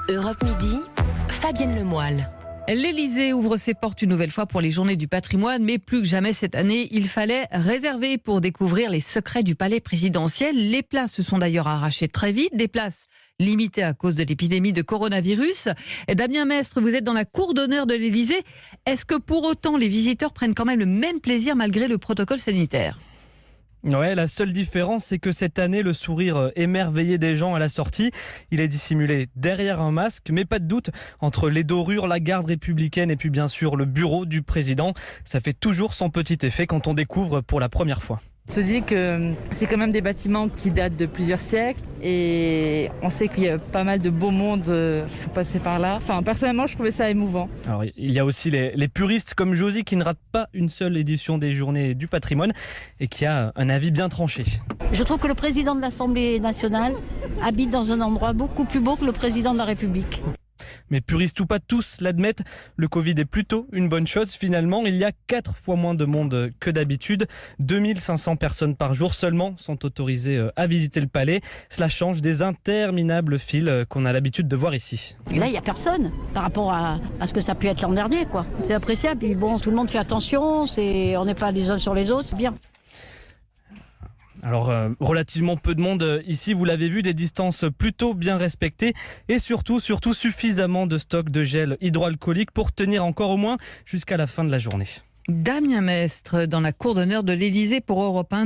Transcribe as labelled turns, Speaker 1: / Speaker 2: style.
Speaker 1: Europe Midi, Fabienne Lemoyle.
Speaker 2: L'Élysée ouvre ses portes une nouvelle fois pour les Journées du patrimoine, mais plus que jamais cette année, il fallait réserver pour découvrir les secrets du palais présidentiel. Les places se sont d'ailleurs arrachées très vite, des places limitées à cause de l'épidémie de coronavirus. Damien Mestre, vous êtes dans la cour d'honneur de l'Élysée. Est-ce que pour autant les visiteurs prennent quand même le même plaisir malgré le protocole sanitaire ?
Speaker 3: Ouais, la seule différence, c'est que cette année, le sourire émerveillé des gens à la sortie, il est dissimulé derrière un masque, mais pas de doute, entre les dorures, la garde républicaine et puis bien sûr le bureau du président, ça fait toujours son petit effet quand on découvre pour la première fois.
Speaker 4: On se dit que c'est quand même des bâtiments qui datent de plusieurs siècles et on sait qu'il y a pas mal de beaux mondes qui sont passés par là. Enfin, personnellement, je trouvais ça émouvant.
Speaker 3: Alors, il y a aussi les puristes comme Josie qui ne rate pas une seule édition des Journées du patrimoine et qui a un avis bien tranché.
Speaker 5: Je trouve que le président de l'Assemblée nationale habite dans un endroit beaucoup plus beau que le président de la République.
Speaker 3: Mais puristes ou pas, tous l'admettent, le Covid est plutôt une bonne chose finalement. Il y a 4 fois moins de monde que d'habitude. 2500 personnes par jour seulement sont autorisées à visiter le palais. Cela change des interminables files qu'on a l'habitude de voir ici.
Speaker 5: Et là, il n'y a personne par rapport à ce que ça a pu être l'an dernier, quoi. C'est appréciable. Puis bon, tout le monde fait attention, on n'est pas les uns sur les autres, c'est bien.
Speaker 3: Alors, relativement peu de monde ici, vous l'avez vu, des distances plutôt bien respectées et surtout suffisamment de stock de gel hydroalcoolique pour tenir encore au moins jusqu'à la fin de la journée.
Speaker 2: Damien Mestre dans la cour d'honneur de l'Élysée pour Europe 1.